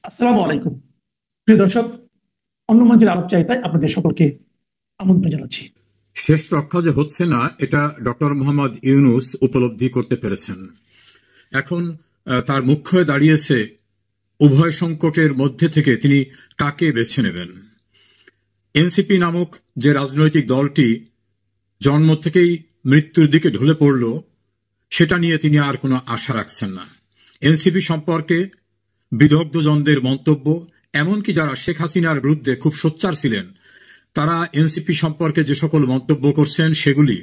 আসসালামু আলাইকুম। প্রিয় দর্শক, অন্য মঞ্চের আলাপচারিতায় আপনাদের সকলকে আমন্ত্রণ জানাচ্ছি। শেষ রক্ষা যে হচ্ছে না এটা ডক্টর মোহাম্মদ ইউনূস উপলব্ধি করতে পেরেছেন। এখন তার মুখ্য হয়ে দাঁড়িয়েছে উভয় সংকটের মধ্যে থেকে তিনি কাকে বেছে নেবেন। এনসিপি নামক যে রাজনৈতিক দলটি জন্ম থেকেই মৃত্যুর দিকে ঢলে পড়ল, সেটা নিয়ে তিনি আর কোনো আশা রাখছেন না। এনসিপি সম্পর্কে বিদগ্ধজনদের মন্তব্য, এমনকি যারা শেখ হাসিনার বিরুদ্ধে খুব সোচ্চার ছিলেন, তারা এনসিপি সম্পর্কে যে সকল মন্তব্য করছেন সেগুলি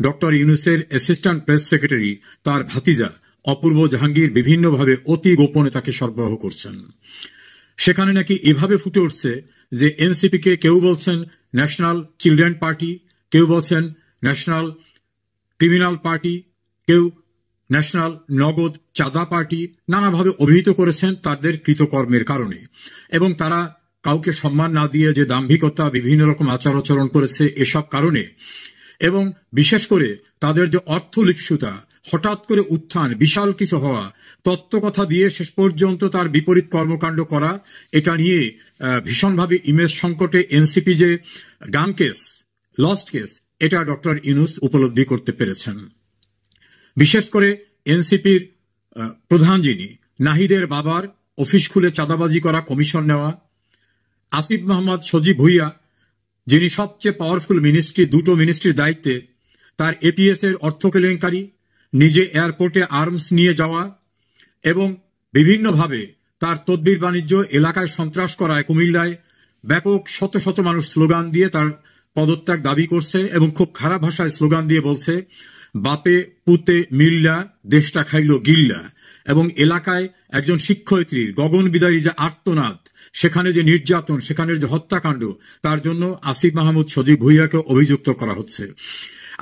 ডক্টর ইউনূসের অ্যাসিস্ট্যান্ট প্রেস সেক্রেটারি, তার ভাতিজা অপূর্ব জাহাঙ্গীর বিভিন্নভাবে অতি গোপনে তাকে সরবরাহ করছেন। সেখানে নাকি এভাবে ফুটে উঠছে যে এনসিপিকে কেউ বলছেন ন্যাশনাল চিলড্রেন পার্টি, কেউ বলছেন ন্যাশনাল ক্রিমিনাল পার্টি, কেউ ন্যাশনাল নগদ চাঁদা পার্টি, নানাভাবে অভিহিত করেছেন তাদের কৃতকর্মের কারণে। এবং তারা কাউকে সম্মান না দিয়ে যে দাম্ভিকতা, বিভিন্ন রকম আচার আচরণ করেছে এসব কারণে, এবং বিশেষ করে তাদের যে অর্থলিপ্সুতা, হঠাৎ করে উত্থান, বিশাল কিছু হওয়া, তত্ত্বকথা দিয়ে শেষ পর্যন্ত তার বিপরীত কর্মকাণ্ড করা, এটা নিয়ে ভীষণভাবে ইমেজ সংকটে এনসিপি যে গান কেস, লস্ট কেস, এটা ডক্টর ইউনূস উপলব্ধি করতে পেরেছেন। বিশেষ করে এনসিপির প্রধান যিনি, নাহিদের বাবার অফিস খুলে চাঁদাবাজি করা, কমিশন নেওয়া, আসিফ মোহাম্মদ সজীব ভুইয়া, যিনি সবচেয়ে পাওয়ারফুল মিনিস্ট্রি, দুটো মিনিস্ট্রির দায়িত্বে, তার এপিএস এর অর্থ কেলেঙ্কারি, নিজে এয়ারপোর্টে আর্মস নিয়ে যাওয়া এবং বিভিন্নভাবে তার তদবির বাণিজ্য, এলাকায় সন্ত্রাস করায়, কুমিল্লায় ব্যাপক শত শত মানুষ স্লোগান দিয়ে তার পদত্যাগ দাবি করছে এবং খুব খারাপ ভাষায় স্লোগান দিয়ে বলছে বাপে পুতে মিল্লা দেশটা খাইল গিল্লা। এবং এলাকায় একজন শিক্ষয়িত্রীর গগনবিদারী যে আর্তনাদ, সেখানে যে নির্যাতন, সেখানের যে হত্যাকাণ্ড, তার জন্য আসিফ মাহমুদ সজীব ভুইয়াকে অভিযুক্ত করা হচ্ছে।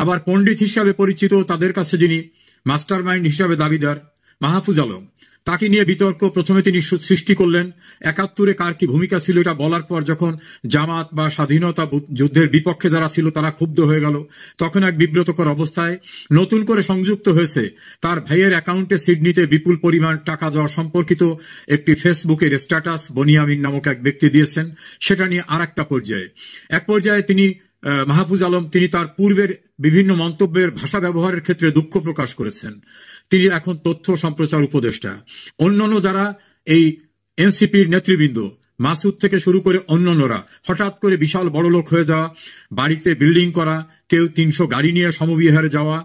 আবার পণ্ডিত হিসাবে পরিচিত, তাদের কাছে যিনি মাস্টার মাইন্ড হিসাবে দাবিদার, মাহফুজ আলম, তাকে নিয়ে বিতর্ক প্রথমে তিনি সৃষ্টি করলেন। ৭১-এ কার কি ভূমিকা ছিল এটা বলার পর যখন জামাত বা স্বাধীনতা যুদ্ধের বিপক্ষে যারা ছিল তারা ক্ষুব্ধ হয়ে গেল, তখন এক বিব্রতকর অবস্থায় নতুন করে সংযুক্ত হয়েছে তার ভাইয়ের অ্যাকাউন্টে সিডনিতে বিপুল পরিমাণ টাকা যাওয়া সম্পর্কিত একটি ফেসবুকের স্ট্যাটাস বনিয়ামিন নামক এক ব্যক্তি দিয়েছেন। সেটা নিয়ে আর একটা পর্যায়ে, এক পর্যায়ে তিনি মাহফুজ আলম, তিনি তার পূর্বের বিভিন্ন মন্তব্যের ভাষা ব্যবহারের ক্ষেত্রে দুঃখ প্রকাশ করেছেন। তিনি এখন তথ্য সম্প্রচার উপদেষ্টা। অন্যান্য যারা এই এনসিপির নেতৃবৃন্দ, মাসুদ থেকে শুরু করে অন্যান্যরা হঠাৎ করে বিশাল বড়লোক হয়ে যাওয়া, বাড়িতে বিল্ডিং করা, কেউ ৩০০ গাড়ি নিয়ে সমবিহারে যাওয়া,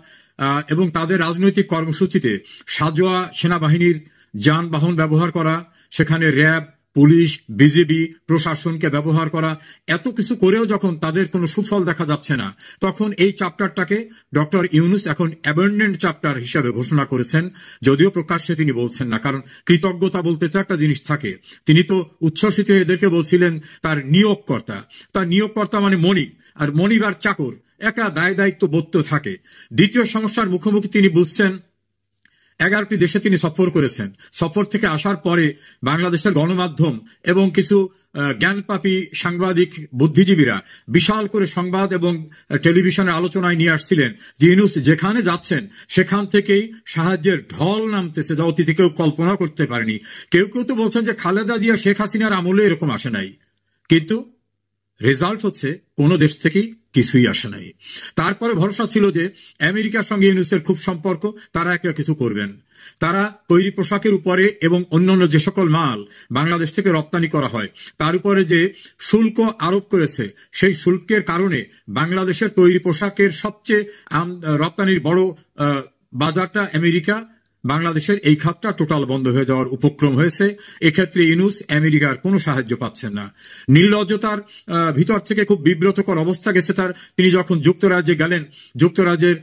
এবং তাদের রাজনৈতিক কর্মসূচিতে সাজোয়া সেনাবাহিনীর যানবাহন ব্যবহার করা, সেখানে র্যাব, পুলিশ, বিজিবি, প্রশাসনকে ব্যবহার করা, এত কিছু করেও যখন তাদের কোনো সুফল দেখা যাচ্ছে না, তখন এই চ্যাপ্টারটাকে ডক্টর ইউনূস এখন অ্যাবান্ডেন্ড চ্যাপ্টার হিসাবে ঘোষণা করেছেন। যদিও প্রকাশ্যে তিনি বলছেন না, কারণ কৃতজ্ঞতা বলতে তো একটা জিনিস থাকে। তিনি তো উচ্ছ্বসিত এদেরকে বলছিলেন তার নিয়োগকর্তা। তার নিয়োগকর্তা মানে মনিব, আর মনিব আর চাকর একটা দায় দায়িত্ব বোধ থাকে। দ্বিতীয় সমস্যার মুখোমুখি তিনি বুঝছেন। 11টি দেশে তিনি সফর করেছেন। সফর থেকে আসার পরে বাংলাদেশের গণমাধ্যম এবং কিছু জ্ঞানপাপী সাংবাদিক, বুদ্ধিজীবীরা বিশাল করে সংবাদ এবং টেলিভিশনের আলোচনায় নিয়ে আসছিলেন যে ইউনূস যেখানে যাচ্ছেন সেখান থেকেই সাহায্যের ঢল নামতেছে, যা অতীতে কেউ কল্পনা করতে পারেনি। কেউ কেউ তো বলছেন যে খালেদা জিয়া, শেখ হাসিনার আমলে এরকম আসে নাই, কিন্তু রেজাল্ট হচ্ছে কোন দেশ থেকেই কিছুই আসে নাই। তারপরে ভরসা ছিল যে আমেরিকার সঙ্গে ইউনূসের খুব সম্পর্ক, তারা একটা কিছু করবেন। তারা তৈরি পোশাকের উপরে এবং অন্যান্য যে সকল মাল বাংলাদেশ থেকে রপ্তানি করা হয় তার উপরে যে শুল্ক আরোপ করেছে, সেই শুল্কের কারণে বাংলাদেশের তৈরি পোশাকের সবচেয়ে রপ্তানির বড় বাজারটা আমেরিকা, বাংলাদেশের এই খাতটা টোটাল বন্ধ হয়ে যাওয়ার উপক্রম হয়েছে। এক্ষেত্রে ইউনূস আমেরিকার কোনো সাহায্য পাচ্ছেন না। নির্লজ্জতার ভিতর থেকে খুব বিব্রতকর অবস্থা গেছে তার। তিনি যখন যুক্তরাজ্যে গেলেন, যুক্তরাজ্যের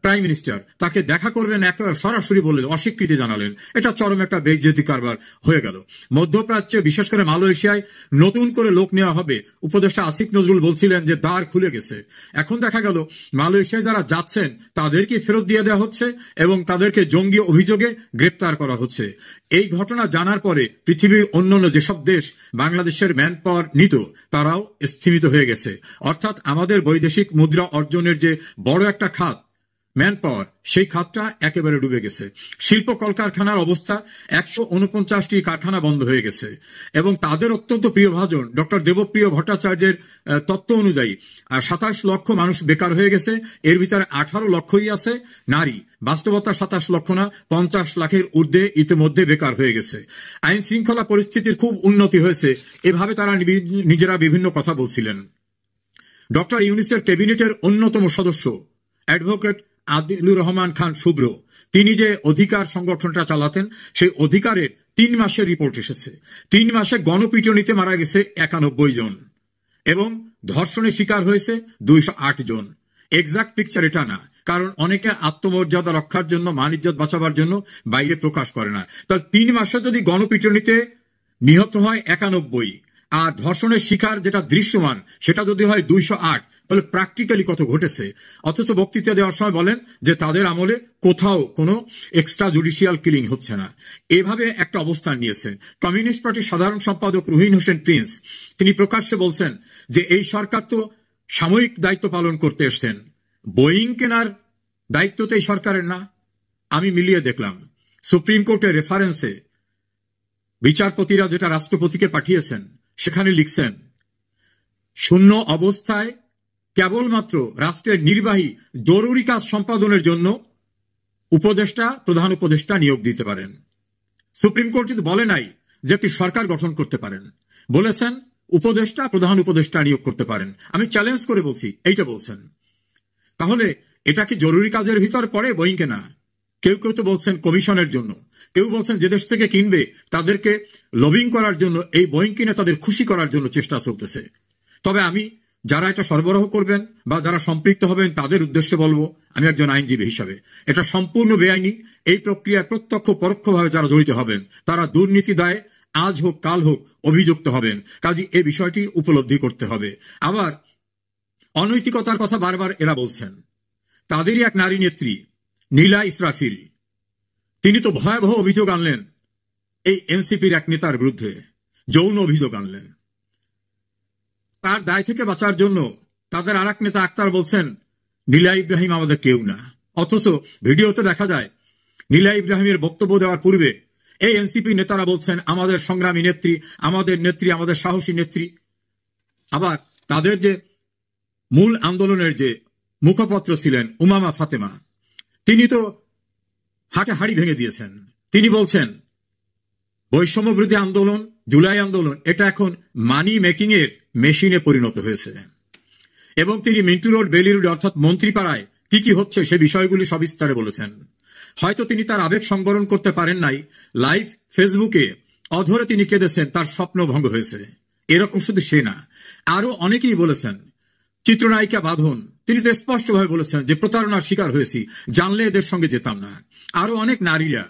প্রাইম মিনিস্টার তাকে দেখা করবেন, সরাসরি বললেন, অস্বীকৃতি জানালেন। এটা চরম একটা বেইজ্জতি কারবার হয়ে গেল। মধ্যপ্রাচ্যে, বিশেষ করে মালয়েশিয়ায় নতুন করে লোক নেওয়া হবে। উপদেষ্টা আসিফ নজরুল বলছিলেন যে দ্বার খুলে গেছে। এখন দেখা গেল মালয়েশিয়ায় যারা যাচ্ছেন তাদেরকে ফেরত দিয়ে দেওয়া হচ্ছে এবং তাদেরকে জঙ্গি অভিযোগে গ্রেপ্তার করা হচ্ছে। এই ঘটনা জানার পরে পৃথিবীর অন্যান্য যেসব দেশ বাংলাদেশের ম্যান পাওয়ার নিত তারাও স্থিমিত হয়ে গেছে। অর্থাৎ আমাদের বৈদেশিক মুদ্রা অর্জনের যে বড় একটা খাত, ম্যান পাওয়ার, সেই খাতটা একেবারে ডুবে গেছে। শিল্প কলকারখানার অবস্থা, 149টি কারখানা বন্ধ হয়ে গেছে। এবং তাদের অত্যন্ত প্রিয়ভাজন ডক্টর দেবপ্রিয় ভট্টাচার্যের তত্ত্ব অনুযায়ী 27 লক্ষ মানুষ বেকার হয়ে গেছে। এর ভিতরে 18 লক্ষই আছে নারী। বাস্তবতা 27 লক্ষ না, 50 লাখের ঊর্ধ্বে ইতিমধ্যে বেকার হয়ে গেছে। আইন শৃঙ্খলা পরিস্থিতির খুব উন্নতি হয়েছে, এভাবে তারা নিজেরা বিভিন্ন কথা বলছিলেন। ডক্টর ইউনূসের ক্যাবিনেটের অন্যতম সদস্য অ্যাডভোকেট আদিলুর রহমান খান শুভ্র, তিনি যে অধিকার সংগঠনটা চালাতেন, সেই অধিকারের 3 মাসের রিপোর্ট এসেছে। 3 মাসে গণপিটুনিতে মারা গেছে 91 জন এবং ধর্ষণের শিকার হয়েছে 208 জন। এক্সাক্ট পিকচার এটা না, কারণ অনেকে আত্মমর্যাদা রক্ষার জন্য, মান ইজ্জত বাঁচাবার জন্য বাইরে প্রকাশ করে না। তাহলে 3 মাসে যদি গণপিটুনিতে নিহত হয় 91 আর ধর্ষণের শিকার যেটা দৃশ্যমান সেটা যদি হয় 208, তাহলে প্র্যাকটিক্যালি কত ঘটেছে। অথচ বক্তৃতা দেওয়ার সময় বলেন যে তাদের আমলে কোথাও কোনো এক্সট্রা জুডিশিয়াল কিলিং হচ্ছে না। এভাবে একটা অবস্থান নিয়েছে কমিউনিস্ট পার্টির সাধারণ সম্পাদক রুহিন হোসেন প্রিন্স। তিনি প্রকাশ্যে বলছেন যে এই সরকার তো সাময়িক দায়িত্ব পালন করতে এসছেন, বোয়িং কেনার দায়িত্ব তো এই সরকারের না। আমি মিলিয়ে দেখলাম, সুপ্রিম কোর্টের রেফারেন্সে বিচারপতিরা যেটা রাষ্ট্রপতিকে পাঠিয়েছেন সেখানে লিখছেন, শূন্য অবস্থায় কেবলমাত্র রাষ্ট্রের নির্বাহী জরুরি কাজ সম্পাদনের জন্য উপদেষ্টা, প্রধান উপদেষ্টা নিয়োগ দিতে পারেন। সুপ্রিম কোর্ট কিন্তু বলে নাই যে একটি সরকার গঠন করতে পারেন, বলেছেন উপদেষ্টা, প্রধান উপদেষ্টা নিয়োগ করতে পারেন। আমি চ্যালেঞ্জ করে বলছি, এইটা বলছেন। তাহলে এটা কি জরুরি কাজের ভিতর পড়ে বোয়িং কেনা? কেউ কেউ তো বলছেন কমিশনের জন্য, কেউ বলছেন যে দেশ থেকে কিনবে তাদেরকে লবিং করার জন্য, এই বোয়িং কিনে তাদের খুশি করার জন্য চেষ্টা চলতেছে। তবে আমি যারা এটা সরবরাহ করবেন বা যারা সম্পৃক্ত হবেন তাদের উদ্দেশ্যে বলবো, আমি একজন আইনজীবী হিসাবে, এটা সম্পূর্ণ বেআইনি। এই প্রক্রিয়ায় প্রত্যক্ষ পরোক্ষভাবে যারা জড়িত হবেন তারা দুর্নীতি দায়ে আজ হোক কাল হোক অভিযুক্ত হবেন। কাজে এই বিষয়টি উপলব্ধি করতে হবে। আবার অনৈতিকতার কথা বারবার এরা বলছেন। তাদেরই এক নারী নেত্রী নীলা ইসরাফিল, তিনি তো ভয়াবহ অভিযোগ আনলেন এই এনসিপির এক নেতার বিরুদ্ধে, যৌন অভিযোগ আনলেন। তার দায় থেকে বাঁচার জন্য তাদের আর এক নেতা আক্তার বলছেন নীলা ইব্রাহিম আমাদের কেউ না। অথচ ভিডিওতে দেখা যায় নীলা ইব্রাহিমের বক্তব্য দেওয়ার পূর্বে এই এনসিপি নেতারা বলছেন আমাদের সংগ্রামী নেত্রী, আমাদের নেত্রী, আমাদের সাহসী নেত্রী। আবার তাদের যে মূল আন্দোলনের যে মুখপত্র ছিলেন উমামা ফাতেমা, তিনি তো হাটে হাড়ি ভেঙে দিয়েছেন। তিনি বলছেন বৈষম্য বিরোধী আন্দোলন, জুলাই আন্দোলন, এটা এখন মানি মেকিং এর মেশিনে পরিণত হয়েছে। এবং তিনি মিন্টু রোড, বেলি রোড অর্থাৎ মন্ত্রীপাড়ায় কি কি হচ্ছে সে বিষয়গুলি সবিস্তারে বলেছেন। হয়তো তিনি তার আবেগ সংবরণ করতে পারেন নাই, লাইভ ফেসবুকে অধরে তিনি কেঁদেছেন, তার স্বপ্ন ভঙ্গ হয়েছে। এরকম শুধু সে না, আরো অনেকেই বলেছেন। চিত্রনায়িকা বাঁধন, তিনি তো স্পষ্টভাবে বলেছেন যে প্রতারণার শিকার হয়েছি, জানলে এদের সঙ্গে যেতাম না। আরো অনেক নারীরা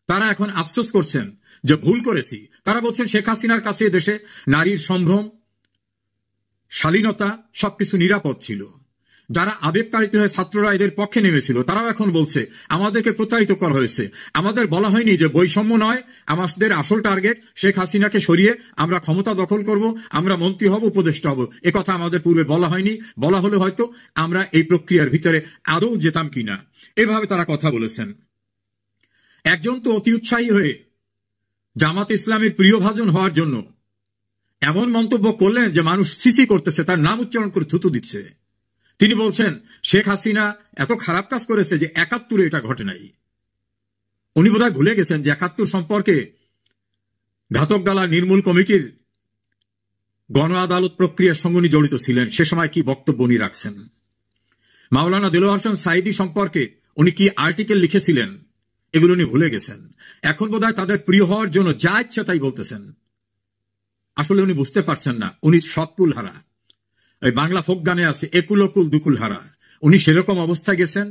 তারা এখন আফসোস করছেন যে ভুল করেছি। তারা বলছেন শেখ হাসিনার কাছে দেশে নারীর সম্ভ্রম, শালীনতা সবকিছু নিরাপদ ছিল। যারা আবেগতাড়িত হয়ে ছাত্ররা এদের পক্ষে নেমেছিল তারাও এখন বলছে আমাদেরকে প্রতারিত করা হয়েছে। আমাদের বলা হয়নি যে বৈষম্য নয়, আমাদের আসল টার্গেট শেখ হাসিনাকে সরিয়ে আমরা ক্ষমতা দখল করব, আমরা মন্ত্রী হব, উপদেষ্টা হব। এ কথা আমাদের পূর্বে বলা হয়নি। বলা হলে হয়তো আমরা এই প্রক্রিয়ার ভিতরে আদৌ যেতাম কিনা। এভাবে তারা কথা বলেছেন। একজন তো অতি উৎসাহী হয়ে জামাত ইসলামের প্রিয়ভাজন হওয়ার জন্য এমন মন্তব্য করলেন যে মানুষ সিসি করতেছে, তার নাম উচ্চারণ করে থুতু দিচ্ছে। তিনি বলছেন শেখ হাসিনা এত খারাপ কাজ করেছে যে ৭১ এটা ঘটে নাই। উনি বোধহয় ভুলে গেছেন যে ৭১ সম্পর্কে ঘাতক দালা নির্মূল কমিটির গণ আদালত প্রক্রিয়ার সঙ্গে উনি জড়িত ছিলেন। সে সময় কি বক্তব্য উনি রাখছেন। মাওলানা দেলোয়ার হোসেন সাঈদী সম্পর্কে উনি কি আর্টিকেল লিখেছিলেন, এগুলো উনি ভুলে গেছেন। এখন বোধহয় তাদের প্রিয় হওয়ার জন্য যা ইচ্ছা তাই বলতেছেন। আসলে উনি বুঝতে পারছেন না উনি সব কুল হারা। এই বাংলা ফোক গানে আছে একুল কুল দুকুল হারা, উনি সেরকম অবস্থায় গেছেন।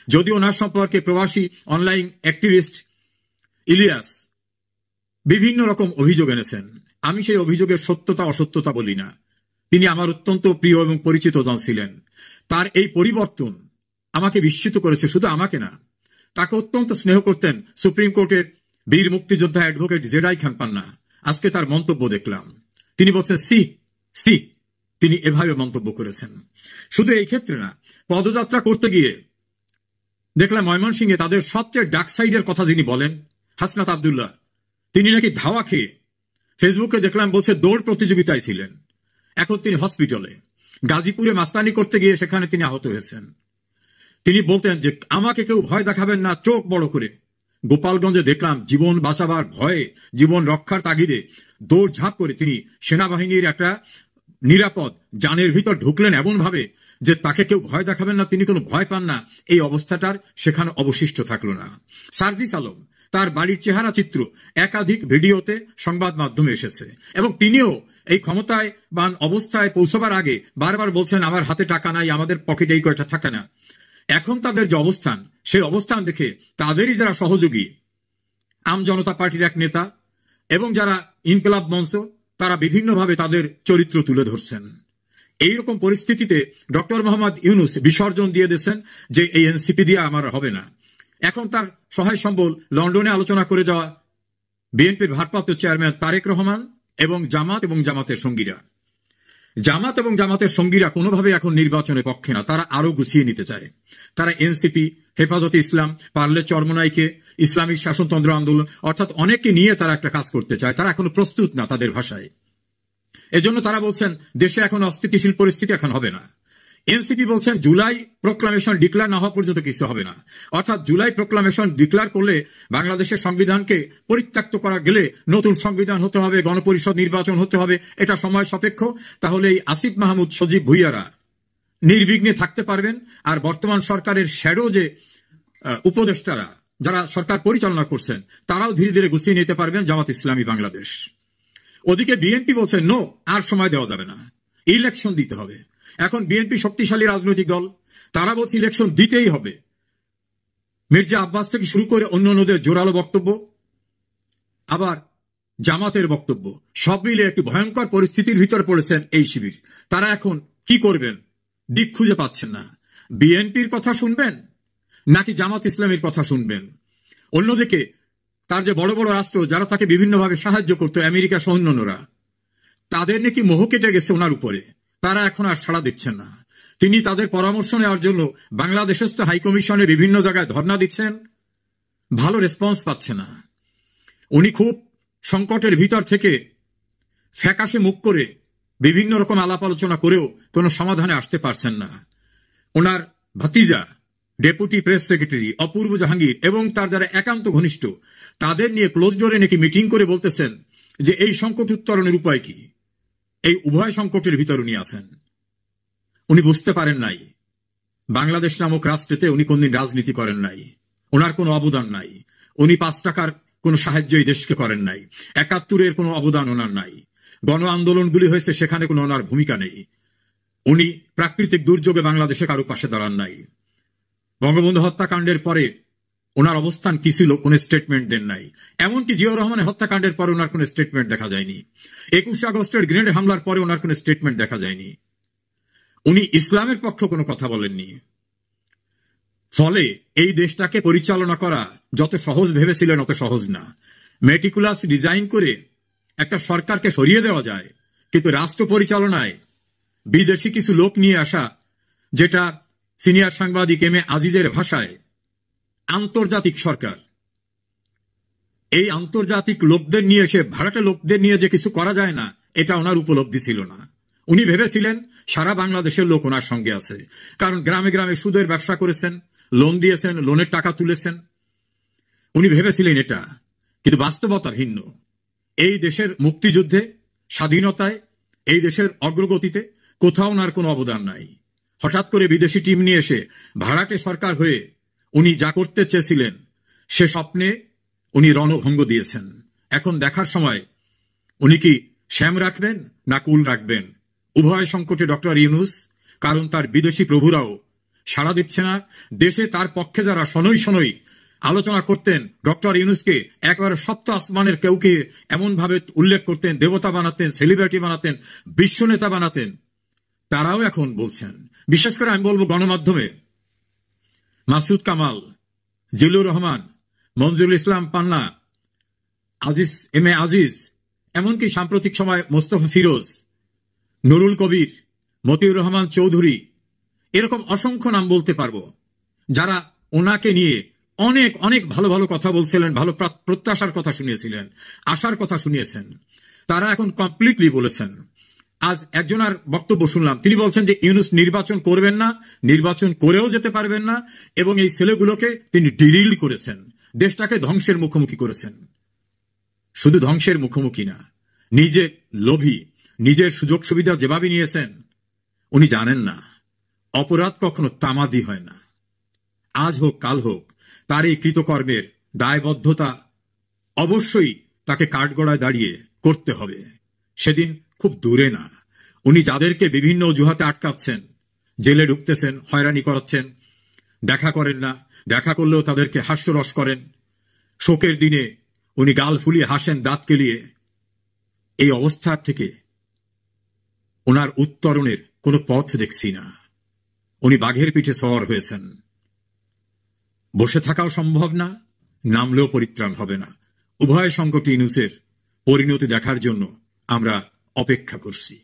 যদি ওনার সম্পর্কে প্রবাসী অনলাইন অ্যাক্টিভিস্ট ইলিয়াস বিভিন্ন রকম অভিযোগ এনেছেন, আমি সেই অভিযোগের সত্যতা অসত্যতা বলি না। তিনি আমার অত্যন্ত প্রিয় এবং পরিচিত জন ছিলেন। তার এই পরিবর্তন আমাকে বিস্মিত করেছে, শুধু আমাকে না, তাকে অত্যন্ত স্নেহ করতেন সুপ্রিম কোর্টের বীর মুক্তিযোদ্ধা অ্যাডভোকেট জেডাই খান পান্না। আজকে তার মন্তব্য দেখলাম, তিনি বলছেন সি তিনি এভাবে মন্তব্য করেছেন। শুধু এই ক্ষেত্রে না, পদযাত্রা করতে গিয়ে দেখলাম ময়মনসিংহে তাদের সবচেয়ে ডার্ক সাইডের কথা যিনি বলেন, হাসনাত আব্দুল্লাহ, তিনি নাকি ধাওয়া খেয়ে ফেসবুকে দেখলাম বলছে দৌড় প্রতিযোগিতায় ছিলেন, এখন তিনি হসপিটালে। গাজীপুরে মাস্তানি করতে গিয়ে সেখানে তিনি আহত হয়েছেন। তিনি বলতেন যে আমাকে কেউ ভয় দেখাবেন না, চোখ বড় করে। গোপালগঞ্জে দেখলাম জীবন বাঁচাবার ভয়ে, জীবন রক্ষার তাগিদে দৌড়ঝাঁপ করে তিনি সেনাবাহিনীর একটা নিরাপদ যানের ভিতর ঢুকলেন এমন ভাবে যে তাকে কেউ ভয় দেখাবেন না, তিনি কোনো ভয় পান না। এই অবস্থাটার সেখানে অবশিষ্ট থাকলো না। সার্জিস আলম, তার বাড়ির চেহারা চিত্র একাধিক ভিডিওতে সংবাদ মাধ্যমে এসেছে, এবং তিনিও এই ক্ষমতায় বান অবস্থায় পৌঁছবার আগে বারবার বলছেন আমার হাতে টাকা নাই, আমাদের পকেটে এই কয়টা থাকে না। এখন তাদের যে অবস্থান, সেই অবস্থান দেখে তাদেরই যারা সহযোগী, আম জনতা পার্টির এক নেতা এবং যারা ইনকিলাব মঞ্চ, তারা বিভিন্নভাবে তাদের চরিত্র তুলে ধরছেন। এইরকম পরিস্থিতিতে ডক্টর মোহাম্মদ ইউনূস বিসর্জন দিয়ে দিয়েছেন যে এই এনসিপি দিয়ে আমার হবে না। এখন তার সহায় সম্বল লন্ডনে আলোচনা করে যাওয়া বিএনপির ভারপ্রাপ্ত চেয়ারম্যান তারেক রহমান এবং জামাত এবং জামাতের সঙ্গীরা। জামাত এবং জামাতের সঙ্গীরা কোনোভাবে এখন নির্বাচনের পক্ষে না, তারা আরো গুছিয়ে নিতে চায়। তারা এনসিপি, হেফাজতে ইসলাম, পারলে চরমনাইকে, ইসলামিক শাসনতন্ত্র আন্দোলন, অর্থাৎ অনেককে নিয়ে তারা একটা কাজ করতে চায়। তারা এখনো প্রস্তুত না তাদের ভাষায়। এজন্য তারা বলছেন দেশে এখন অস্থিতিশীল পরিস্থিতি এখন হবে না। এনসিপি বলছেন জুলাই প্রোক্লামেশন ডিক্লেয়ার না হওয়া পর্যন্ত কিছু হবে না। অর্থাৎ জুলাই প্রোক্লামেশন ডিক্লেয়ার করলে বাংলাদেশের সংবিধানকে পরিত্যক্ত করা গেলে নতুন সংবিধান হতে হবে, গণপরিষদ নির্বাচন হতে হবে, এটা সময় সাপেক্ষ। তাহলে এই আসিফ মাহমুদ, সজীব ভুইয়ারা নির্বিঘ্নে থাকতে পারবেন, আর বর্তমান সরকারের শ্যাডো যে উপদেষ্টারা যারা সরকার পরিচালনা করছেন তারাও ধীরে ধীরে গুছিয়ে নিতে পারবেন জামাত ইসলামী বাংলাদেশ। ওদিকে বিএনপি বলছে নো, আর সময় দেওয়া যাবে না, ইলেকশন দিতে হবে। এখন বিএনপি শক্তিশালী রাজনৈতিক দল, তারা বলছে ইলেকশন দিতেই হবে। মির্জা আব্বাস থেকে শুরু করে অন্যান্যদের জোরালো বক্তব্য, আবার জামাতের বক্তব্য, সব মিলে একটি ভয়ঙ্কর পরিস্থিতির ভিতরে পড়েছেন এই শিবির। তারা এখন কি করবেন দিক খুঁজে পাচ্ছেন না। বিএনপির কথা শুনবেন নাকি জামাত ইসলামের কথা শুনবেন? অন্যদিকে তার যে বড় বড় রাষ্ট্র যারা তাকে বিভিন্নভাবে সাহায্য করতো, আমেরিকা সহ অন্যান্যরা, তাদের নাকি মোহ কেটে গেছে ওনার উপরে, তারা এখন আর সাড়া দিচ্ছেন না। তিনি তাদের পরামর্শ নেওয়ার জন্য বাংলাদেশস্থ হাইকমিশনে বিভিন্ন জায়গায় ধর্ণা দিচ্ছেন, ভালো রেসপন্স পাচ্ছে না। উনি খুব সংকটের ভিতর থেকে ফ্যাকাশে মুখ করে বিভিন্ন রকম আলাপ আলোচনা করেও কোনো সমাধানে আসতে পারছেন না। ওনার ভাতিজা ডেপুটি প্রেস সেক্রেটারি অপূর্ব জাহাঙ্গীর এবং তার যারা একান্ত ঘনিষ্ঠ, তাদের নিয়ে ক্লোজ ডোরে নাকি মিটিং করে বলতেছেন যে এই সংকট উত্তরণের উপায় কি। এই উভয় সংকটের ভিতর উনি আছেন। উনি বুঝতে পারেন নাই বাংলাদেশ নামক রাষ্ট্রেতে উনি কোনদিন রাজনীতি করেন নাই, ওনার কোনো অবদান নাই। উনি 5 টাকার কোনো সাহায্য এই দেশকে করেন নাই, 71-এর কোনো অবদান ওনার নাই, গণ আন্দোলনগুলি হয়েছে সেখানে কোনো ওনার ভূমিকা নেই। উনি প্রাকৃতিক দুর্যোগে বাংলাদেশে কারো পাশে দাঁড়ান নাই। বঙ্গবন্ধু হত্যাকাণ্ডের পরে ওনার অবস্থান কি ছিল কোনো স্টেটমেন্ট দেন নাই। এমনকি জিয়াউর রহমানের হত্যাকাণ্ডের পরে ওনার কোনো স্টেটমেন্ট দেখা যায়নি। 21 আগস্টের গ্রেনেড হামলার পরে ওনার কোনো স্টেটমেন্ট দেখা যায়নি। উনি ইসলামের পক্ষে কোনো কথা বলেননি। ফলে এই দেশটাকে পরিচালনা করা যত সহজ ভেবেছিলেন অত সহজ না। মেটিকুলাস ডিজাইন করে একটা সরকারকে সরিয়ে দেওয়া যায়, কিন্তু রাষ্ট্র পরিচালনায় বিদেশি কিছু লোক নিয়ে আসা, যেটা সিনিয়র সাংবাদিক এম এ আজিজের ভাষায় আন্তর্জাতিক সরকার, এই আন্তর্জাতিক লোকদের নিয়ে এসে ভাড়াটে লোকদের নিয়ে যে কিছু করা যায় না, এটা ওনার উপলব্ধি ছিল না। উনি ভেবেছিলেন সারা বাংলাদেশের লোক ওনার সঙ্গে আছে, কারণ গ্রামে গ্রামে সুদের ব্যবসা করেছেন, লোন দিয়েছেন, লোনের টাকা তুলেছেন। উনি ভেবেছিলেন এটা, কিন্তু বাস্তবতা ভিন্ন। এই দেশের মুক্তিযুদ্ধে, স্বাধীনতায়, এই দেশের অগ্রগতিতে কোথাও ওনার কোনো অবদান নাই। হঠাৎ করে বিদেশি টিম নিয়ে এসে ভাড়াটে সরকার হয়ে উনি যা করতে চেয়েছিলেন সে স্বপ্নে উনি রণভঙ্গ দিয়েছেন। এখন দেখার সময় উনি কি শ্যাম রাখবেন না কুল রাখবেন। উভয় সংকটে ডক্টর ইউনূস, কারণ তার বিদেশি প্রভুরাও সাড়া দিচ্ছে না। দেশে তার পক্ষে যারা শনৈ শনৈ আলোচনা করতেন, ডক্টর ইউনূসকে একেবারে সপ্ত আসমানের কেউকে এমন ভাবে উল্লেখ করতেন, দেবতা বানাতেন, সেলিব্রিটি বানাতেন, বিশ্ব নেতা বানাতেন, তারাও এখন বলছেন। বিশেষ করে আমি বলবো গণমাধ্যমে মাসুদ কামাল, জিলুর রহমান, মঞ্জুরুল ইসলাম পান্না, আজিজ, এম এ আজিজ, এমনকি সাম্প্রতিক সময় মোস্তফা ফিরোজ, নুরুল কবির, মতিউর রহমান চৌধুরী, এরকম অসংখ্য নাম বলতে পারবো, যারা ওনাকে নিয়ে অনেক অনেক ভালো ভালো কথা বলছিলেন, ভালো প্রত্যাশার কথা শুনিয়েছিলেন, আশার কথা শুনিয়েছেন, তারা এখন কমপ্লিটলি বলেছেন। আজ একজনের বক্তব্য শুনলাম, তিনি বলছেন যে ইউনূস নির্বাচন করবেন না, নির্বাচন করেও যেতে পারবেন না, এবং এই ছেলেগুলোকে তিনি ডিরিল করেছেন, দেশটাকে ধ্বংসের মুখোমুখি করেছেন। শুধু ধ্বংসের মুখোমুখি না, নিজে লোভী, নিজের সুযোগ সুবিধা যেভাবে নিয়েছেন, উনি জানেন না অপরাধ কখনো তামাদি হয় না। আজ হোক কাল হোক তার এই কৃতকর্মের দায়বদ্ধতা অবশ্যই তাকে কাঠগড়ায় দাঁড়িয়ে করতে হবে। সেদিন খুব দূরে না। উনি যাদেরকে বিভিন্ন অজুহাতে আটকাচ্ছেন, জেলে ঢুকতেছেন, হয়রানি করাচ্ছেন, দেখা করেন না, দেখা করলেও তাদেরকে হাস্যরস করেন, শোকের দিনে উনি গাল ফুলিয়ে হাসেন দাঁত কেলিয়ে, এই অবস্থা থেকে ওনার উত্তরণের কোনো পথ দেখছি না। উনি বাঘের পিঠে সওয়ার হয়েছেন। বসে থাকাও সম্ভব না, নামলেও পরিত্রাণ হবে না। উভয় সংকট ইউনূসের পরিণতি দেখার জন্য আমরা অপেক্ষা করছি।